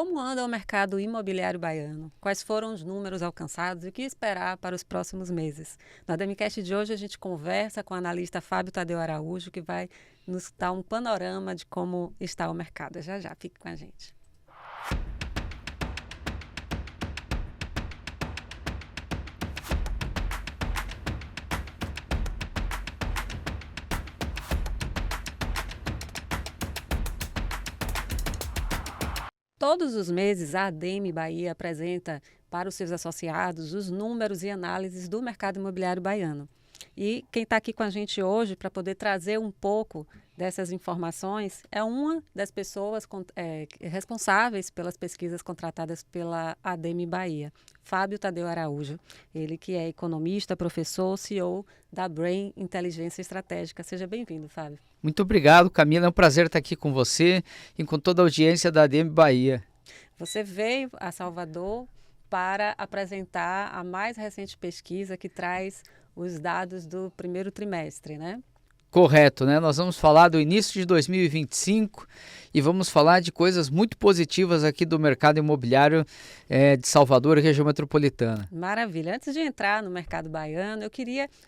Como anda o mercado imobiliário baiano? Quais foram os números alcançados e o que esperar para os próximos meses? No ADMcast de hoje a gente conversa com o analista Fábio Tadeu Araújo, que vai nos dar um panorama de como está o mercado. Já já, fique com a gente. Todos os meses, a ADM Bahia apresenta para os seus associados os números e análises do mercado imobiliário baiano. E quem está aqui com a gente hoje para poder trazer um pouco dessas informações é uma das pessoas responsáveis pelas pesquisas contratadas pela ADM Bahia, Fábio Tadeu Araújo. Ele que é economista, professor, CEO da Brain Inteligência Estratégica. Seja bem-vindo, Fábio. Muito obrigado, Camila. É um prazer estar aqui com você e com toda a audiência da ADM Bahia. Você veio a Salvador para apresentar a mais recente pesquisa que traz os dados do primeiro trimestre, né? Correto, né? Nós vamos falar do início de 2025 e vamos falar de coisas muito positivas aqui do mercado imobiliário de Salvador e região metropolitana. Maravilha. Antes de entrar no mercado baiano,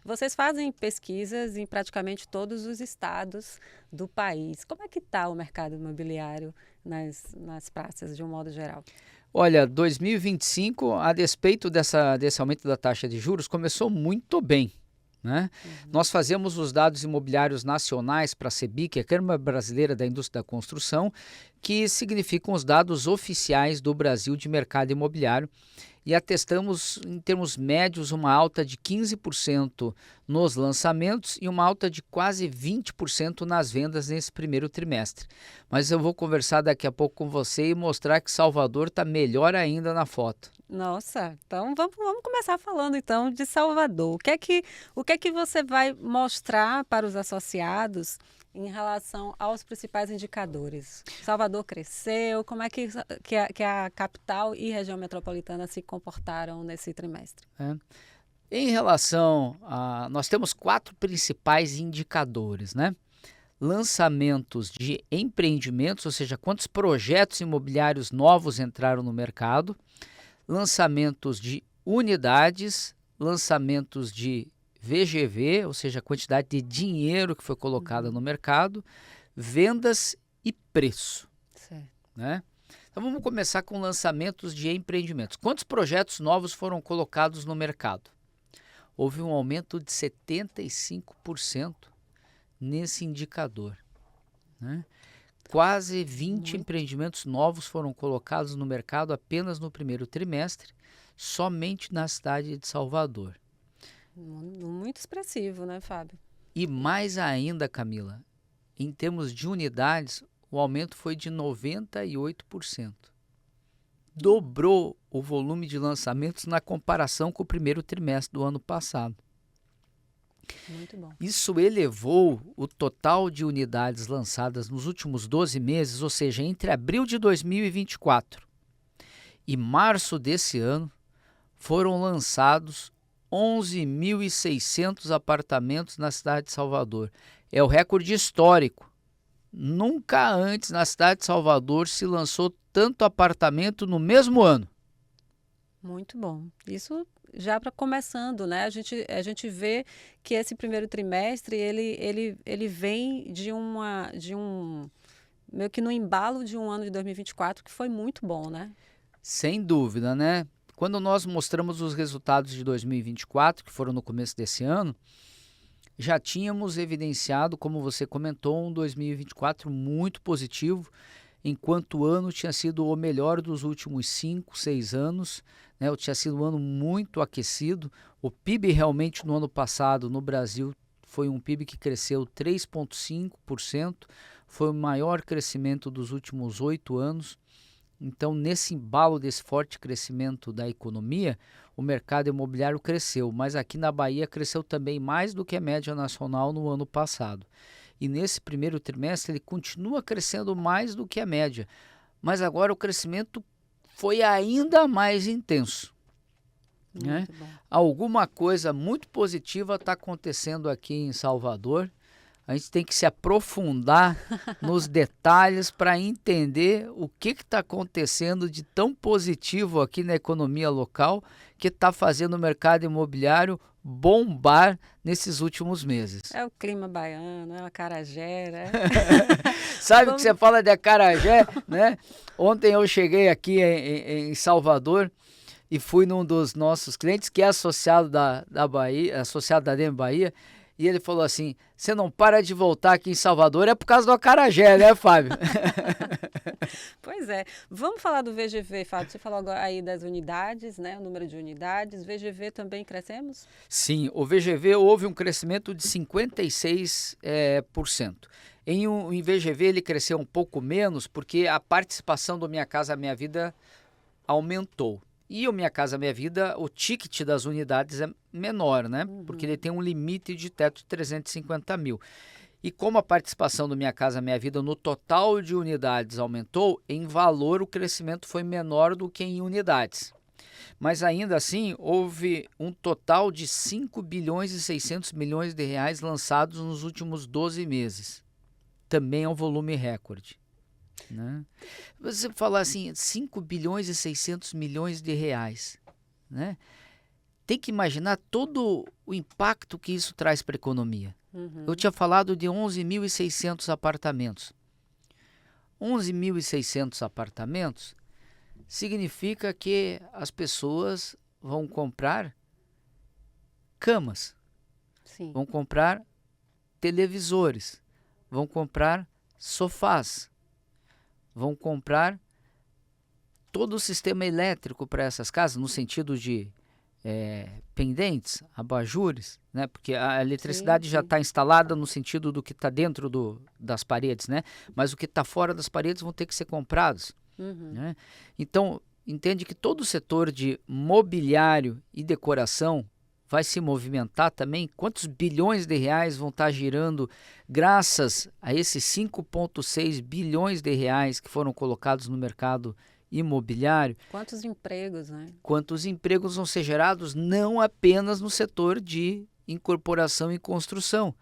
vocês fazem pesquisas em praticamente todos os estados do país. Como é que está o mercado imobiliário nas praças, de um modo geral? Olha, 2025, a despeito desse aumento da taxa de juros, começou muito bem. Né? Nós fazemos os dados imobiliários nacionais para a CEBIC, a Câmara Brasileira da Indústria da Construção, que significam os dados oficiais do Brasil de mercado imobiliário, e atestamos, em termos médios, uma alta de 15% nos lançamentos e uma alta de quase 20% nas vendas nesse primeiro trimestre. Mas eu vou conversar daqui a pouco com você e mostrar que Salvador está melhor ainda na foto. Nossa, então vamos começar falando então de Salvador. O que é que você vai mostrar para os associados em relação aos principais indicadores? Salvador cresceu, como é que a capital e região metropolitana se comportaram nesse trimestre? Em relação a... Nós temos 4 principais indicadores, né? Lançamentos de empreendimentos, ou seja, quantos projetos imobiliários novos entraram no mercado, lançamentos de unidades, lançamentos de VGV, ou seja, a quantidade de dinheiro que foi colocada no mercado, vendas e preço. Certo. Né? Então vamos começar com lançamentos de empreendimentos. Quantos projetos novos foram colocados no mercado? Houve um aumento de 75% nesse indicador. Né? Quase 20 empreendimentos novos foram colocados no mercado apenas no primeiro trimestre, somente na cidade de Salvador. Muito expressivo, né, Fábio? E mais ainda, Camila, em termos de unidades, o aumento foi de 98%. Dobrou o volume de lançamentos na comparação com o primeiro trimestre do ano passado. Muito bom. Isso elevou o total de unidades lançadas nos últimos 12 meses, ou seja, entre abril de 2024 e março desse ano, foram lançados 11.600 apartamentos na cidade de Salvador. É o recorde histórico. Nunca antes na cidade de Salvador se lançou tanto apartamento no mesmo ano. Muito bom. Isso já para começando, né? A gente vê que esse primeiro trimestre ele vem de um meio que no embalo de um ano de 2024 que foi muito bom, né? Sem dúvida, né? Quando nós mostramos os resultados de 2024, que foram no começo desse ano, já tínhamos evidenciado, como você comentou, um 2024 muito positivo, enquanto o ano tinha sido o melhor dos últimos 5, 6 anos, né? Tinha sido um ano muito aquecido. O PIB realmente no ano passado no Brasil foi um PIB que cresceu 3,5%, foi o maior crescimento dos últimos 8 anos. Então, nesse embalo desse forte crescimento da economia, o mercado imobiliário cresceu, mas aqui na Bahia cresceu também mais do que a média nacional no ano passado. E nesse primeiro trimestre ele continua crescendo mais do que a média, mas agora o crescimento foi ainda mais intenso. Né? Alguma coisa muito positiva está acontecendo aqui em Salvador. A gente tem que se aprofundar nos detalhes para entender o que está acontecendo de tão positivo aqui na economia local que está fazendo o mercado imobiliário bombar nesses últimos meses. É o clima baiano, é a acarajé, né? Sabe Vamos... que você fala de acarajé, né? Ontem eu cheguei aqui em Salvador e fui num dos nossos clientes, que é associado da Bahia, associado da ADEME Bahia, e ele falou assim, você não para de voltar aqui em Salvador, é por causa do acarajé, né, Fábio? Pois é. Vamos falar do VGV, Fábio. Você falou agora aí das unidades, né? O número de unidades. VGV também crescemos? Sim, o VGV houve um crescimento de 56%. Em VGV ele cresceu um pouco menos porque a participação do Minha Casa Minha Vida aumentou. E o Minha Casa Minha Vida, o ticket das unidades é menor, né? Porque ele tem um limite de teto de 350 mil. E como a participação do Minha Casa Minha Vida no total de unidades aumentou, em valor o crescimento foi menor do que em unidades. Mas ainda assim, houve um total de 5 bilhões e 600 milhões de reais lançados nos últimos 12 meses. Também é um volume recorde. Né? Você falar assim, 5 bilhões e 600 milhões de reais, né? Tem que imaginar todo o impacto que isso traz para a economia. Eu tinha falado de 11.600 apartamentos. 11.600 apartamentos significa que as pessoas vão comprar camas, Sim. vão comprar televisores, vão comprar sofás, vão comprar todo o sistema elétrico para essas casas, no sentido de pendentes, abajures, né? Porque a eletricidade já está instalada no sentido do que está dentro das paredes, né? Mas o que está fora das paredes vão ter que ser comprados. Né? Então, entende que todo o setor de mobiliário e decoração vai se movimentar também. Quantos bilhões de reais vão estar girando graças a esses 5,6 bilhões de reais que foram colocados no mercado imobiliário? Quantos empregos, né? Quantos empregos vão ser gerados não apenas no setor de incorporação e construção,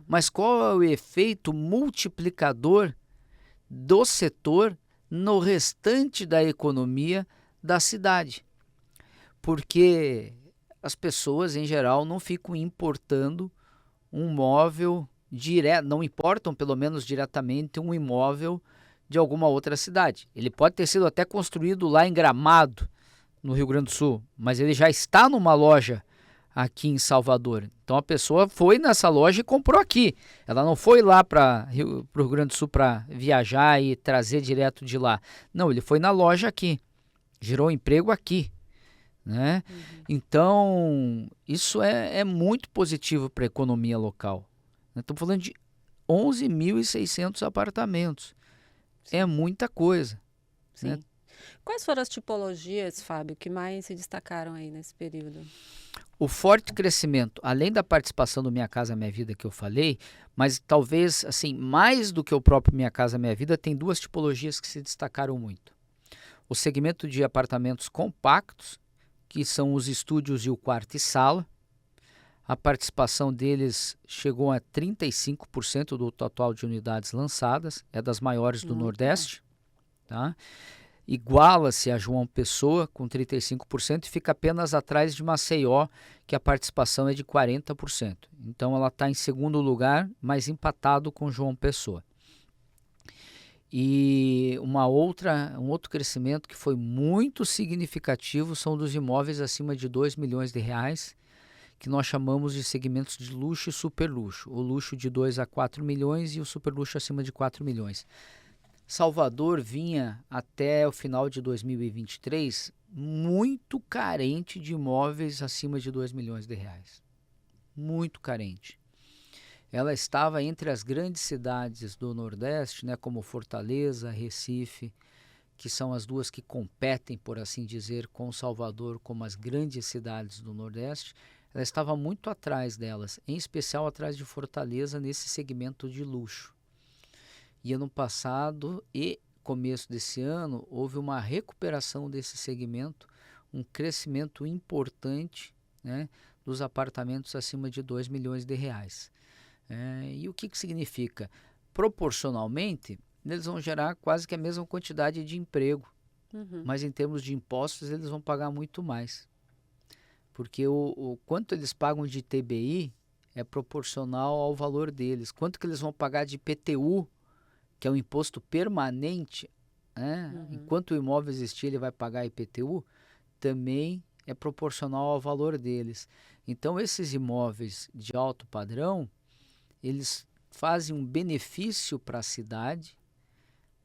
mas qual é o efeito multiplicador do setor no restante da economia da cidade? Porque as pessoas, em geral, não ficam importando um móvel direto, não importam pelo menos diretamente um imóvel de alguma outra cidade. Ele pode ter sido até construído lá em Gramado, no Rio Grande do Sul, mas ele já está numa loja aqui em Salvador. Então a pessoa foi nessa loja e comprou aqui. Ela não foi lá para o Rio Grande do Sul para viajar e trazer direto de lá. Não, ele foi na loja aqui, gerou emprego aqui. Né? Então, isso é muito positivo para a economia local. Estamos falando de 11.600 apartamentos. Sim. É muita coisa. Sim. Né? Quais foram as tipologias, Fábio, que mais se destacaram aí nesse período? O forte crescimento, além da participação do Minha Casa Minha Vida que eu falei, mas talvez assim mais do que o próprio Minha Casa Minha Vida, tem duas tipologias que se destacaram muito. O segmento de apartamentos compactos, que são os estúdios e o quarto e sala. A participação deles chegou a 35% do total de unidades lançadas, é das maiores do Nordeste. Tá? Iguala-se a João Pessoa com 35% e fica apenas atrás de Maceió, que a participação é de 40%. Então ela está em segundo lugar, mas empatado com João Pessoa. E um outro crescimento que foi muito significativo são dos imóveis acima de 2 milhões de reais, que nós chamamos de segmentos de luxo e superluxo. O luxo de 2 a 4 milhões e o superluxo acima de 4 milhões. Salvador vinha até o final de 2023 muito carente de imóveis acima de 2 milhões de reais. Muito carente. Ela estava entre as grandes cidades do Nordeste, né, como Fortaleza, Recife, que são as duas que competem, por assim dizer, com Salvador como as grandes cidades do Nordeste. Ela estava muito atrás delas, em especial atrás de Fortaleza nesse segmento de luxo. E ano passado e começo desse ano houve uma recuperação desse segmento, um crescimento importante, né, dos apartamentos acima de 2 milhões de reais. E o que significa? Proporcionalmente, eles vão gerar quase que a mesma quantidade de emprego, mas em termos de impostos eles vão pagar muito mais, porque o quanto eles pagam de ITBI é proporcional ao valor deles. Quanto que eles vão pagar de IPTU, que é um imposto permanente, enquanto o imóvel existir ele vai pagar IPTU, também é proporcional ao valor deles. Então esses imóveis de alto padrão, eles fazem um benefício para a cidade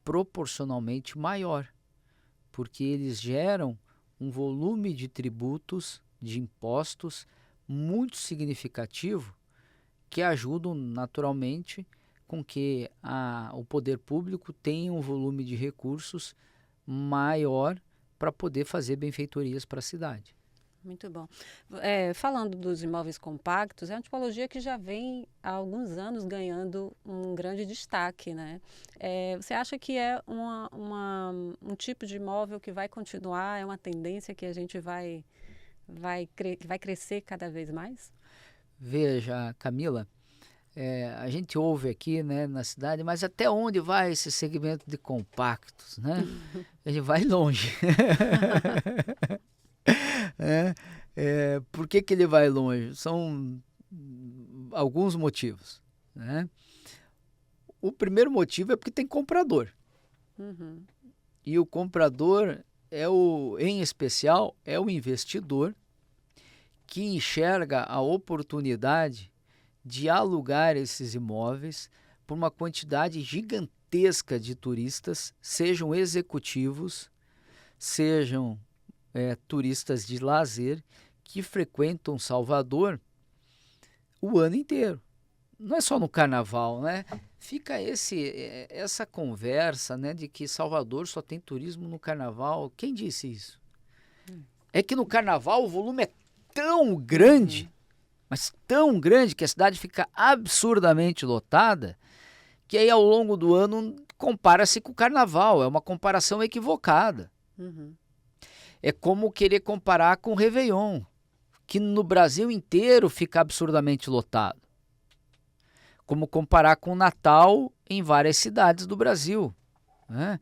proporcionalmente maior, porque eles geram um volume de tributos, de impostos muito significativo, que ajudam naturalmente com que o poder público tenha um volume de recursos maior para poder fazer benfeitorias para a cidade. Muito bom. Falando dos imóveis compactos, é uma tipologia que já vem há alguns anos ganhando um grande destaque, né? Você acha que é um tipo de imóvel que vai continuar, é uma tendência que a gente vai crescer cada vez mais? Veja, Camila, a gente ouve aqui, né, na cidade, mas até onde vai esse segmento de compactos, né? Ele vai longe. Por que ele vai longe? São alguns motivos, né? O primeiro motivo é porque tem comprador. E o comprador em especial, é o investidor que enxerga a oportunidade de alugar esses imóveis por uma quantidade gigantesca de turistas, sejam executivos, sejam turistas de lazer, que frequentam Salvador o ano inteiro. Não é só no carnaval, né? Fica essa conversa, né, de que Salvador só tem turismo no carnaval. Quem disse isso? É que no carnaval o volume é tão grande, mas tão grande, que a cidade fica absurdamente lotada, que aí ao longo do ano compara-se com o carnaval. É uma comparação equivocada. É como querer comparar com o Réveillon, que no Brasil inteiro fica absurdamente lotado. Como comparar com o Natal em várias cidades do Brasil, né?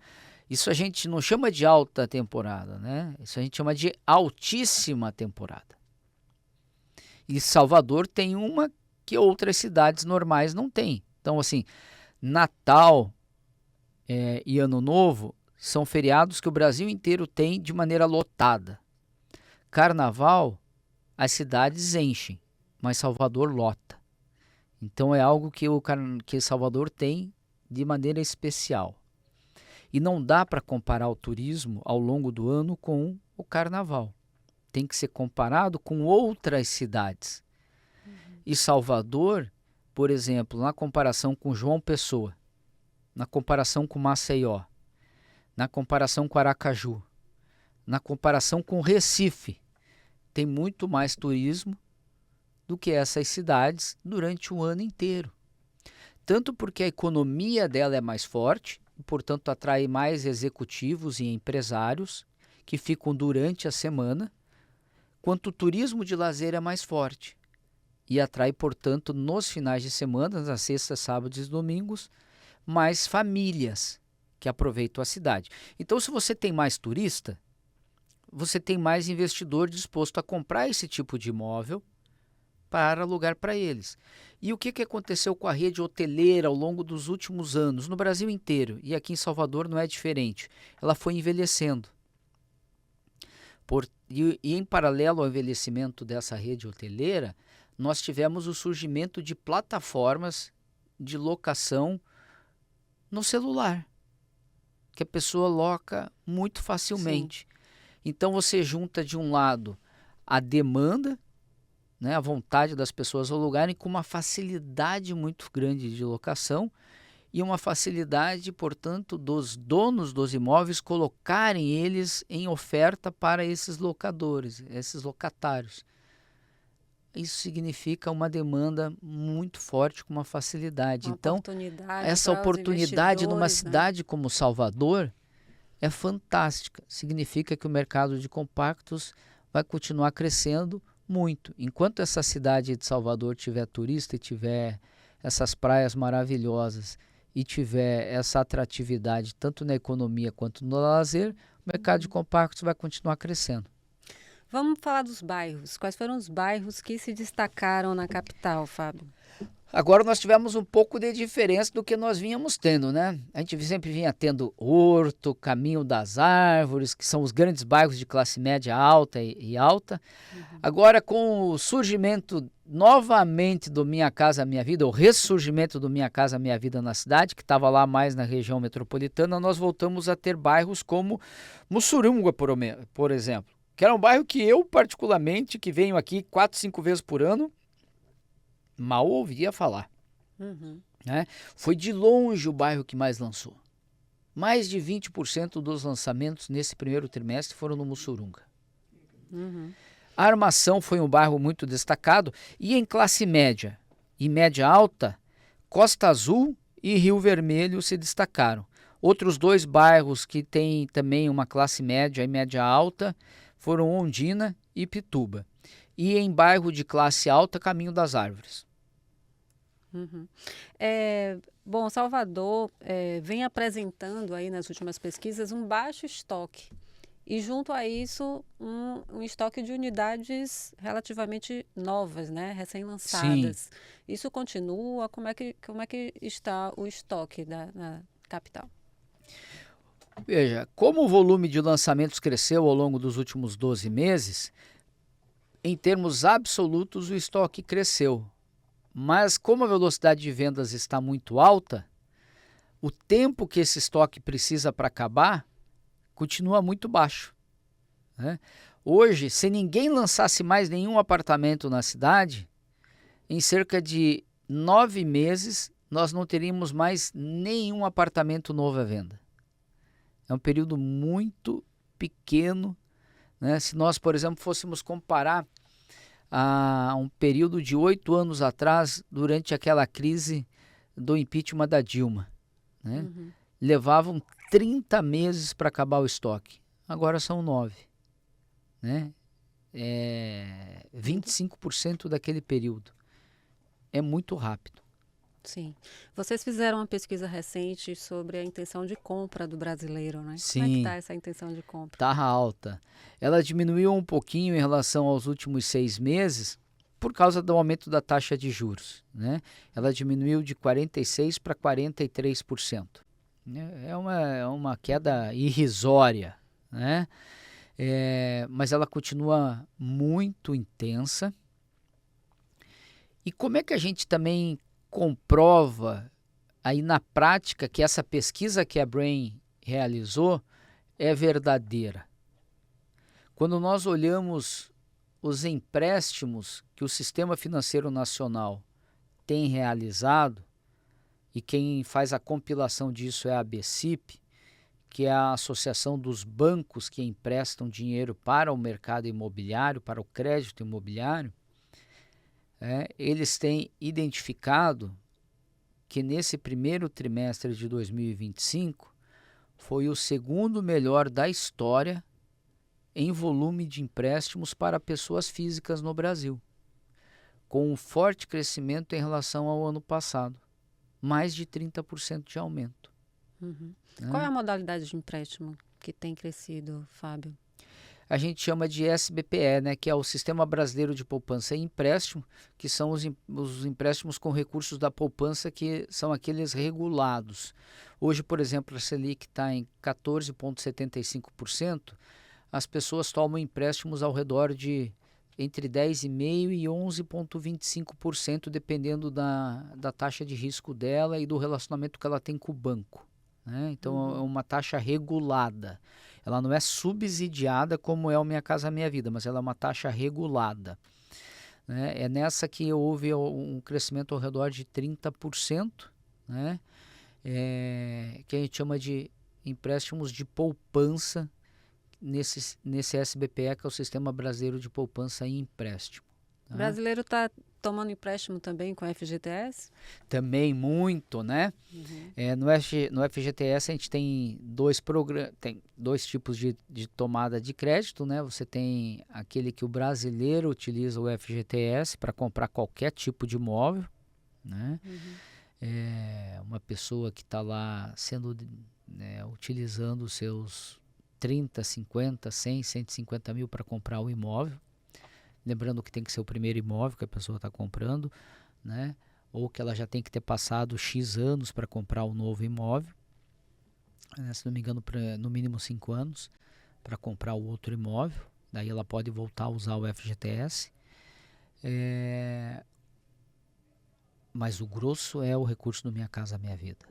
Isso a gente não chama de alta temporada, né? Isso a gente chama de altíssima temporada. E Salvador tem uma que outras cidades normais não têm. Então, assim, Natal e Ano Novo são feriados que o Brasil inteiro tem de maneira lotada. Carnaval, as cidades enchem, mas Salvador lota. Então é algo que Salvador tem de maneira especial. E não dá para comparar o turismo ao longo do ano com o carnaval. Tem que ser comparado com outras cidades. E Salvador, por exemplo, na comparação com João Pessoa, na comparação com Maceió, na comparação com Aracaju, na comparação com Recife, tem muito mais turismo do que essas cidades durante o ano inteiro. Tanto porque a economia dela é mais forte, e, portanto, atrai mais executivos e empresários que ficam durante a semana, quanto o turismo de lazer é mais forte e atrai, portanto, nos finais de semana, nas sextas, sábados e domingos, mais famílias que aproveitam a cidade. Então, se você tem mais turista, você tem mais investidor disposto a comprar esse tipo de imóvel para alugar para eles. E o que aconteceu com a rede hoteleira ao longo dos últimos anos, no Brasil inteiro, e aqui em Salvador não é diferente. Ela foi envelhecendo. E em paralelo ao envelhecimento dessa rede hoteleira, nós tivemos o surgimento de plataformas de locação no celular, que a pessoa loca muito facilmente. Sim. Então você junta de um lado a demanda, né, a vontade das pessoas alugarem, com uma facilidade muito grande de locação e uma facilidade, portanto, dos donos dos imóveis colocarem eles em oferta para esses locadores, esses locatários. Isso significa uma demanda muito forte, com uma facilidade. Então, essa oportunidade numa cidade como Salvador é fantástica. Significa que o mercado de compactos vai continuar crescendo muito. Enquanto essa cidade de Salvador tiver turista e tiver essas praias maravilhosas e tiver essa atratividade tanto na economia quanto no lazer, o mercado de compactos vai continuar crescendo. Vamos falar dos bairros. Quais foram os bairros que se destacaram na capital, Fábio? Agora nós tivemos um pouco de diferença do que nós vínhamos tendo, né? A gente sempre vinha tendo Horto, Caminho das Árvores, que são os grandes bairros de classe média alta e alta. Agora, com o surgimento novamente do Minha Casa Minha Vida, o ressurgimento do Minha Casa Minha Vida na cidade, que estava lá mais na região metropolitana, nós voltamos a ter bairros como Mussurunga, por exemplo, que era um bairro que eu, particularmente, que venho aqui 4, 5 vezes por ano, mal ouvia falar. Né? Foi de longe o bairro que mais lançou. Mais de 20% dos lançamentos nesse primeiro trimestre foram no Mussurunga. A Armação foi um bairro muito destacado e em classe média e média alta, Costa Azul e Rio Vermelho se destacaram. Outros 2 bairros que têm também uma classe média e média alta foram Ondina e Pituba. E em bairro de classe alta, Caminho das Árvores. Bom, Salvador vem apresentando aí nas últimas pesquisas um baixo estoque e junto a isso um estoque de unidades relativamente novas, né, recém-lançadas. Isso continua? Como é que está o estoque na capital? Veja, como o volume de lançamentos cresceu ao longo dos últimos 12 meses, em termos absolutos o estoque cresceu. Mas como a velocidade de vendas está muito alta, o tempo que esse estoque precisa para acabar continua muito baixo. Né? Hoje, se ninguém lançasse mais nenhum apartamento na cidade, em cerca de 9 meses nós não teríamos mais nenhum apartamento novo à venda. É um período muito pequeno, né? Se nós, por exemplo, fôssemos comparar a um período de 8 anos atrás, durante aquela crise do impeachment da Dilma. Né? Levavam 30 meses para acabar o estoque. Agora são 9. Né? 25% daquele período. É muito rápido. Sim. Vocês fizeram uma pesquisa recente sobre a intenção de compra do brasileiro, né? Sim. Como é que está essa intenção de compra? Está alta. Ela diminuiu um pouquinho em relação aos últimos 6 meses por causa do aumento da taxa de juros. Né? Ela diminuiu de 46% para 43%. É uma queda irrisória. Né? Mas ela continua muito intensa. E como é que a gente também comprova aí na prática que essa pesquisa que a Brain realizou é verdadeira? Quando nós olhamos os empréstimos que o Sistema Financeiro Nacional tem realizado, e quem faz a compilação disso é a ABCIP, que é a Associação dos Bancos que emprestam dinheiro para o mercado imobiliário, para o crédito imobiliário, eles têm identificado que nesse primeiro trimestre de 2025 foi o segundo melhor da história em volume de empréstimos para pessoas físicas no Brasil, com um forte crescimento em relação ao ano passado, mais de 30% de aumento. Qual é a modalidade de empréstimo que tem crescido, Fábio? A gente chama de SBPE, né, que é o Sistema Brasileiro de Poupança e Empréstimo, que são os empréstimos com recursos da poupança, que são aqueles regulados. Hoje, por exemplo, a Selic está em 14,75%, as pessoas tomam empréstimos ao redor de entre 10,5% e 11,25%, dependendo da taxa de risco dela e do relacionamento que ela tem com o banco. Né? Então, é uma taxa regulada. Ela não é subsidiada como é o Minha Casa Minha Vida, mas ela é uma taxa regulada. Né? É nessa que houve um crescimento ao redor de 30%, né? Que a gente chama de empréstimos de poupança nesse SBPE, que é o Sistema Brasileiro de Poupança e Empréstimo. O brasileiro está tomando empréstimo também com a FGTS? Também muito, né? No FGTS a gente tem dois tipos de tomada de crédito, né? Você tem aquele que o brasileiro utiliza o FGTS para comprar qualquer tipo de imóvel, né? Uma pessoa que está lá sendo, né, utilizando os seus 30, 50, 100, 150 mil para comprar o imóvel, lembrando que tem que ser o primeiro imóvel que a pessoa está comprando, né? Ou que ela já tem que ter passado X anos para comprar o novo imóvel, né? Se não me engano, no mínimo 5 anos para comprar o outro imóvel, daí ela pode voltar a usar o FGTS. Mas o grosso é o recurso do Minha Casa Minha Vida.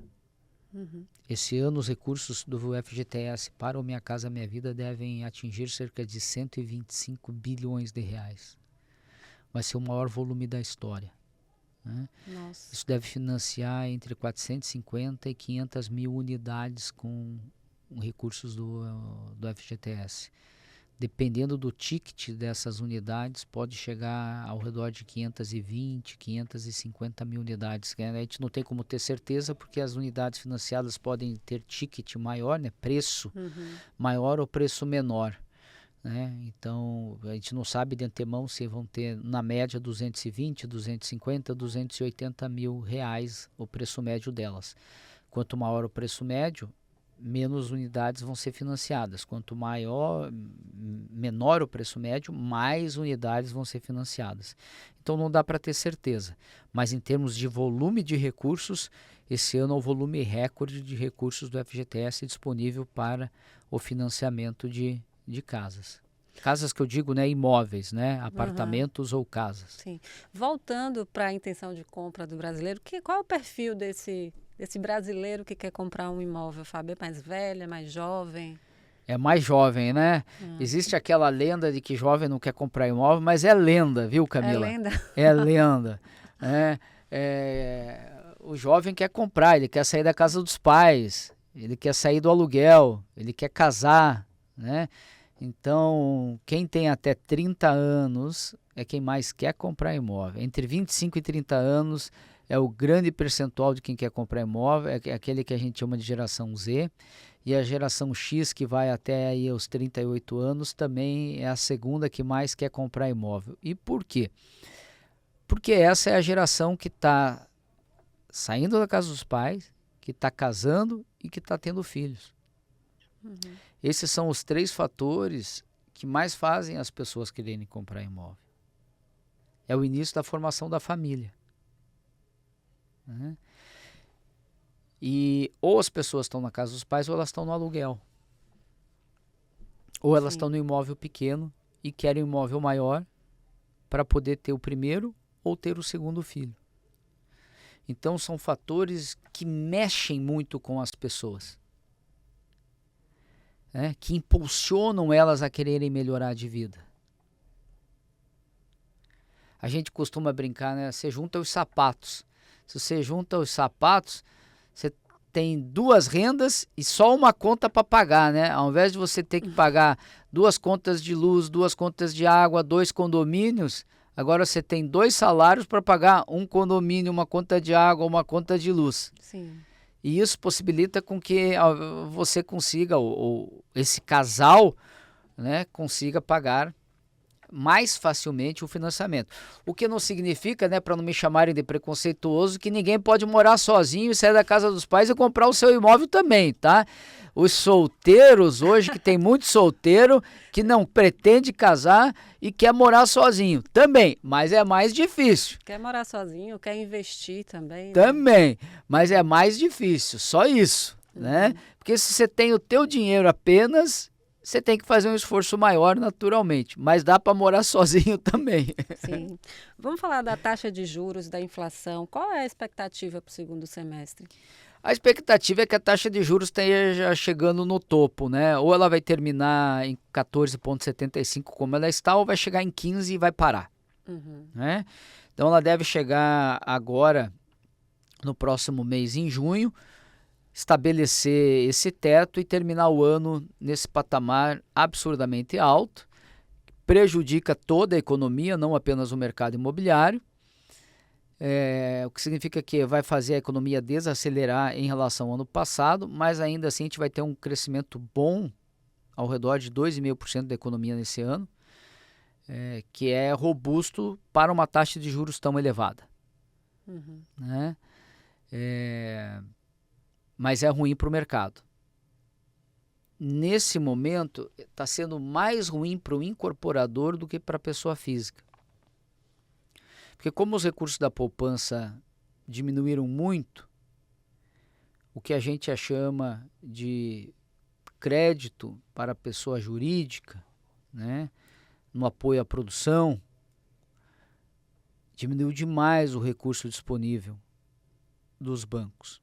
Esse ano os recursos do FGTS para o Minha Casa Minha Vida devem atingir cerca de 125 bilhões de reais. Vai ser o maior volume da história, né? Nossa. Isso deve financiar entre 450 e 500 mil unidades com recursos do FGTS. Dependendo do ticket dessas unidades, pode chegar ao redor de 520, 550 mil unidades. A gente não tem como ter certeza, porque as unidades financiadas podem ter ticket maior, né? Preço maior ou preço menor, né? Então, a gente não sabe de antemão se vão ter, na média, 220, 250, 280 mil reais o preço médio delas. Quanto maior o preço médio, menos unidades vão ser financiadas. Quanto menor o preço médio, mais unidades vão ser financiadas. Então não dá para ter certeza. Mas em termos de volume de recursos, esse ano é o volume recorde de recursos do FGTS disponível para o financiamento de casas. Casas que eu digo, né, imóveis, né, apartamentos ou casas. Sim. Voltando para a intenção de compra do brasileiro, qual é o perfil desse brasileiro que quer comprar um imóvel, Fábio? É mais velho, é mais jovem? É mais jovem, né? Existe aquela lenda de que jovem não quer comprar imóvel, mas é lenda, viu, Camila? É lenda? É lenda. O jovem quer comprar, ele quer sair da casa dos pais, ele quer sair do aluguel, ele quer casar, né? Então, quem tem até 30 anos é quem mais quer comprar imóvel. Entre 25 e 30 anos é o grande percentual de quem quer comprar imóvel, é aquele que a gente chama de geração Z. E a geração X, que vai até aí aos 38 anos, também é a segunda que mais quer comprar imóvel. E por quê? Porque essa é a geração que está saindo da casa dos pais, que está casando e que está tendo filhos. Esses são os 3 fatores que mais fazem as pessoas quererem comprar imóvel. É o início da formação da família, né? E ou as pessoas estão na casa dos pais ou elas estão no aluguel. Ou elas estão no imóvel pequeno e querem um imóvel maior para poder ter o primeiro ou ter o segundo filho. Então são fatores que mexem muito com as pessoas, né? Que impulsionam elas a quererem melhorar de vida. A gente costuma brincar, né? Você junta os sapatos. Se você junta os sapatos, você tem 2 rendas e só uma conta para pagar, né? Ao invés de você ter que pagar 2 contas de luz, 2 contas de água, 2 condomínios, agora você tem 2 salários para pagar um condomínio, uma conta de água, uma conta de luz. Sim. E isso possibilita com que você consiga, ou esse casal, né, consiga pagar mais facilmente o financiamento. O que não significa, né, para não me chamarem de preconceituoso, que ninguém pode morar sozinho e sair da casa dos pais e comprar o seu imóvel também, tá? Os solteiros hoje, que tem muito solteiro que não pretende casar e quer morar sozinho também, mas é mais difícil. Quer morar sozinho, quer investir também, né? Também, mas é mais difícil, só isso, né? Porque se você tem o teu dinheiro apenas, você tem que fazer um esforço maior naturalmente, mas dá para morar sozinho também. Sim. Vamos falar da taxa de juros, da inflação. Qual é a expectativa para o segundo semestre? A expectativa é que a taxa de juros esteja chegando no topo, né? Ou ela vai terminar em 14,75 como ela está, ou vai chegar em 15 e vai parar, né? Então ela deve chegar agora, no próximo mês, em junho, estabelecer esse teto e terminar o ano nesse patamar absurdamente alto, que prejudica toda a economia, não apenas o mercado imobiliário. O que significa que vai fazer a economia desacelerar em relação ao ano passado, mas ainda assim a gente vai ter um crescimento bom, ao redor de 2,5% da economia nesse ano, que é robusto para uma taxa de juros tão elevada, né? Mas é ruim para o mercado. Nesse momento, está sendo mais ruim para o incorporador do que para a pessoa física. Porque como os recursos da poupança diminuíram muito, o que a gente chama de crédito para a pessoa jurídica, né, no apoio à produção, diminuiu demais o recurso disponível dos bancos,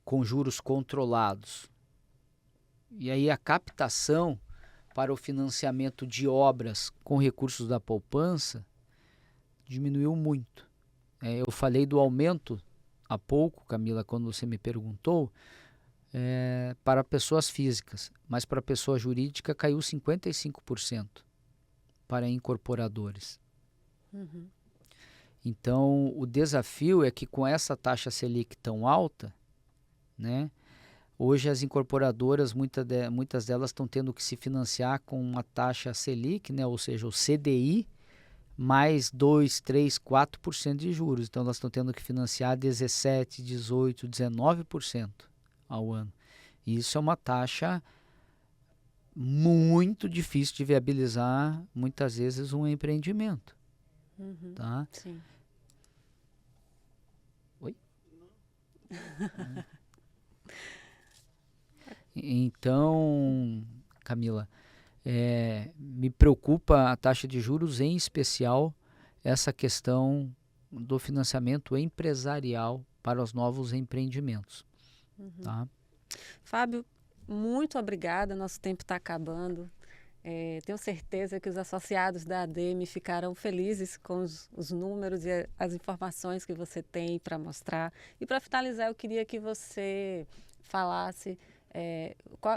com juros controlados. E aí a captação para o financiamento de obras com recursos da poupança diminuiu muito. Eu falei do aumento há pouco, Camila, quando você me perguntou, para pessoas físicas, mas para pessoa jurídica caiu 55% para incorporadores. Então, o desafio é que com essa taxa Selic tão alta, né, hoje as incorporadoras, muitas delas estão tendo que se financiar com uma taxa Selic, né, ou seja, o CDI, mais 2, 3, 4% de juros. Então, elas estão tendo que financiar 17%, 18%, 19% ao ano. E isso é uma taxa muito difícil de viabilizar, muitas vezes, um empreendimento. Tá? Sim. Oi? Então, Camila, me preocupa a taxa de juros, em especial essa questão do financiamento empresarial para os novos empreendimentos. Tá? Fábio, muito obrigada, nosso tempo está acabando. Tenho certeza que os associados da ADEME ficarão felizes com os números e as informações que você tem para mostrar. E para finalizar, eu queria que você falasse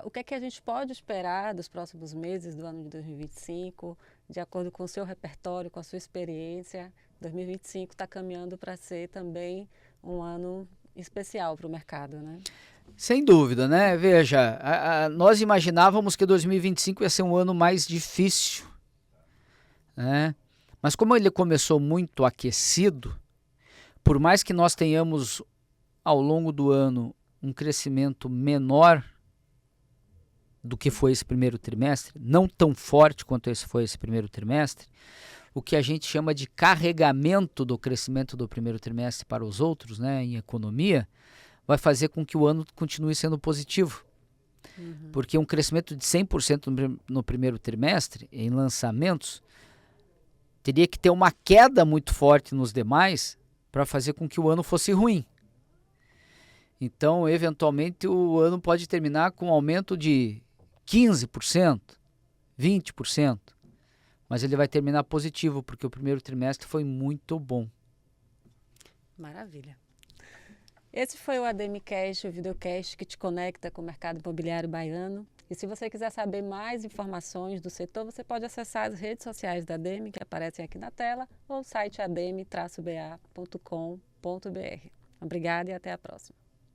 o que é que a gente pode esperar dos próximos meses do ano de 2025, de acordo com o seu repertório, com a sua experiência. 2025 está caminhando para ser também um ano especial para o mercado, né? Sem dúvida, né? Veja, nós imaginávamos que 2025 ia ser um ano mais difícil, né? Mas como ele começou muito aquecido, por mais que nós tenhamos ao longo do ano um crescimento menor do que foi esse primeiro trimestre, não tão forte quanto foi esse primeiro trimestre, o que a gente chama de carregamento do crescimento do primeiro trimestre para os outros, né, em economia, vai fazer com que o ano continue sendo positivo. Porque um crescimento de 100% no primeiro trimestre, em lançamentos, teria que ter uma queda muito forte nos demais para fazer com que o ano fosse ruim. Então, eventualmente, o ano pode terminar com um aumento de 15%, 20%, mas ele vai terminar positivo, porque o primeiro trimestre foi muito bom. Maravilha. Esse foi o ADEMecast, o videocast que te conecta com o mercado imobiliário baiano. E se você quiser saber mais informações do setor, você pode acessar as redes sociais da ADEME, que aparecem aqui na tela, ou o site ademe-ba.com.br. Obrigada e até a próxima.